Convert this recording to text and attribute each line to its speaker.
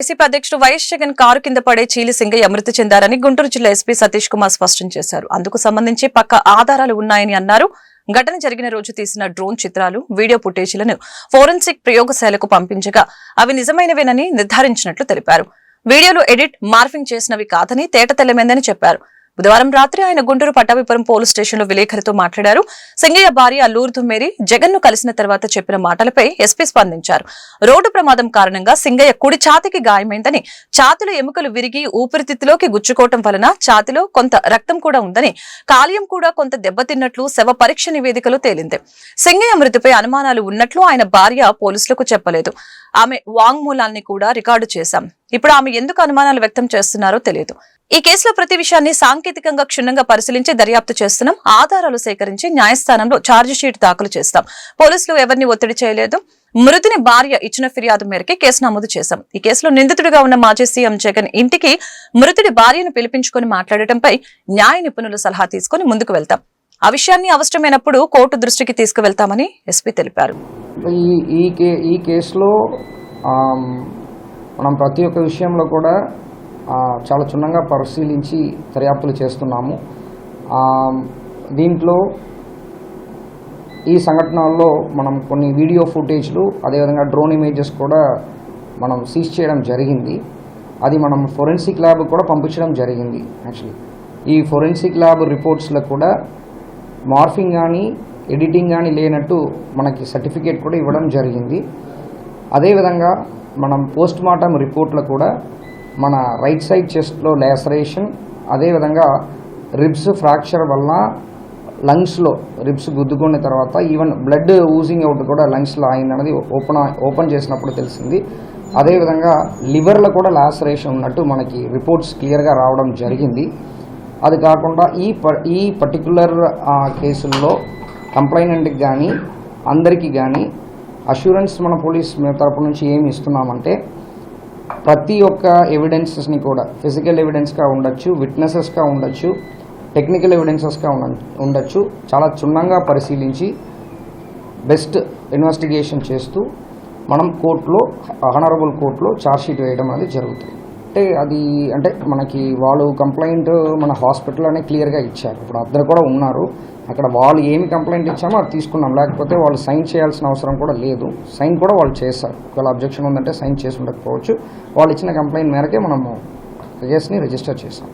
Speaker 1: YCP అధ్యక్షుడు YS Jagan car కింద పడే చీలి సింగయ్య మృతి చెందారని గుంటూరు జిల్లా ఎస్పీ సతీష్ కుమార్ స్పష్టం చేశారు. అందుకు సంబంధించి పక్కా ఆధారాలు ఉన్నాయని అన్నారు. ఘటన జరిగిన రోజు తీసిన డ్రోన్ చిత్రాలు, వీడియో ఫుటేజీలను ఫోరెన్సిక్ ప్రయోగశాలకు పంపించగా అవి నిజమైనవేనని నిర్ధారించినట్లు తెలిపారు. వీడియోలు ఎడిట్, మార్ఫింగ్ చేసినవి కాదని తేటతెల్లమైందని చెప్పారు. బుధవారం రాత్రి ఆయన గుంటూరు పట్టాభిపురం పోలీస్ స్టేషన్లో విలేకరులతో మాట్లాడారు. సింగయ్య భార్య లూర్దు మేరీ జగన్ ను కలిసిన తర్వాత చెప్పిన మాటలపై ఎస్పీ స్పందించారు. రోడ్డు ప్రమాదం కారణంగా సింగయ్య కుడి ఛాతీకి గాయమైందని, ఛాతీలో ఎముకలు విరిగి ఊపిరితిత్తులోకి గుచ్చుకోవటం వలన ఛాతీలో కొంత రక్తం కూడా ఉందని, కాలేయం కూడా కొంత దెబ్బతిన్నట్లు శవ పరీక్ష నివేదికలో తేలింది. సింగయ్య మృతిపై అనుమానాలు ఉన్నట్లు ఆయన భార్య పోలీసులకు చెప్పలేదు. ఆమె వాంగ్మూలాన్ని కూడా రికార్డు చేశాం. ఇప్పుడు ఆమె ఎందుకు అనుమానాలు వ్యక్తం చేస్తున్నారో తెలియదు. ఈ కేసులో ప్రతి విషయాన్ని సాంకేతికంగా క్షుణ్ణంగా పరిశీలించి దర్యాప్తు చేస్తున్నాం. ఆధారాలు సేకరించి న్యాయస్థానంలో ఛార్జిషీట్ దాఖలు చేస్తాం. పోలీసులు ఎవరిని ఒత్తిడి చేయలేదు. మృతుని భార్య ఇచ్చిన ఫిర్యాదు మేరకే కేసు నమోదు చేశాం. ఈ కేసులో నిందితుడిగా ఉన్న మాజీ సీఎం జగన్ ఇంటికి మృతుడి భార్యను పిలిపించుకుని మాట్లాడటంపై న్యాయ నిపుణుల సలహా తీసుకుని ముందుకు వెళ్తాం. ఆ విషయాన్ని అవసరమైనప్పుడు కోర్టు దృష్టికి తీసుకువెళ్తామని ఎస్పీ తెలిపారు.
Speaker 2: ఈ కేసులో మనం ప్రతి ఒక్క విషయంలో కూడా చాలా క్షుణ్ణంగా పరిశీలించి దర్యాప్తులు చేస్తున్నాము. దీంట్లో ఈ సంఘటనల్లో మనం కొన్ని వీడియో ఫుటేజ్లు, అదేవిధంగా డ్రోన్ ఇమేజెస్ కూడా మనం సీజ్ చేయడం జరిగింది. అది మనం ఫోరెన్సిక్ ల్యాబ్ కూడా పంపించడం జరిగింది. యాక్చువల్లీ ఈ ఫోరెన్సిక్ ల్యాబ్ రిపోర్ట్స్లో కూడా మార్ఫింగ్ కానీ ఎడిటింగ్ కానీ లేనట్టు మనకి సర్టిఫికేట్ కూడా ఇవ్వడం జరిగింది. అదేవిధంగా మనం పోస్ట్ మార్టం రిపోర్ట్లో కూడా మన రైట్ సైడ్ చెస్ట్లో లేసరేషన్, అదేవిధంగా రిబ్స్ ఫ్రాక్చర్ వలన లంగ్స్లో రిబ్స్ గుద్దుకున్న తర్వాత ఈవెన్ బ్లడ్ ఊజింగ్ అవుట్ కూడా లంగ్స్లో అయిందన్నది ఓపెన్ చేసినప్పుడు తెలిసింది. అదేవిధంగా లివర్లో కూడా లాసరేషన్ ఉన్నట్టు మనకి రిపోర్ట్స్ క్లియర్గా రావడం జరిగింది. అది కాకుండా ఈ పర్టికులర్ కేసుల్లో కంప్లైనెంట్కి కానీ అందరికీ కానీ అష్యూరెన్స్ మన పోలీస్ తరపు నుంచి ఏమి ఇస్తున్నామంటే, ప్రతి ఒక్క ఎవిడెన్సెస్ని కూడా ఫిజికల్ ఎవిడెన్స్గా ఉండొచ్చు, విట్నెసెస్గా ఉండొచ్చు, టెక్నికల్ ఎవిడెన్సెస్గా ఉండొచ్చు, చాలా క్షుణ్ణంగా పరిశీలించి బెస్ట్ ఇన్వెస్టిగేషన్ చేస్తూ మనం కోర్టులో, ఆనరబుల్ కోర్టులో ఛార్జ్షీట్ వేయడం అనేది జరుగుతుంది. అంటే మనకి వాళ్ళు కంప్లైంట్ మన హాస్పిటల్లోనే క్లియర్గా ఇచ్చారు. ఇప్పుడు అందరు కూడా ఉన్నారు అక్కడ. వాళ్ళు ఏమి కంప్లైంట్ ఇచ్చామో అది తీసుకున్నాం. లేకపోతే వాళ్ళు సైన్ చేయాల్సిన అవసరం కూడా లేదు. సైన్ కూడా వాళ్ళు చేస్తారు. ఒకవేళ అబ్జెక్షన్ ఉందంటే సైన్ చేసి ఉండకపోవచ్చు. వాళ్ళు ఇచ్చిన కంప్లైంట్ మేరకే మనము కేసుని రిజిస్టర్ చేసాం.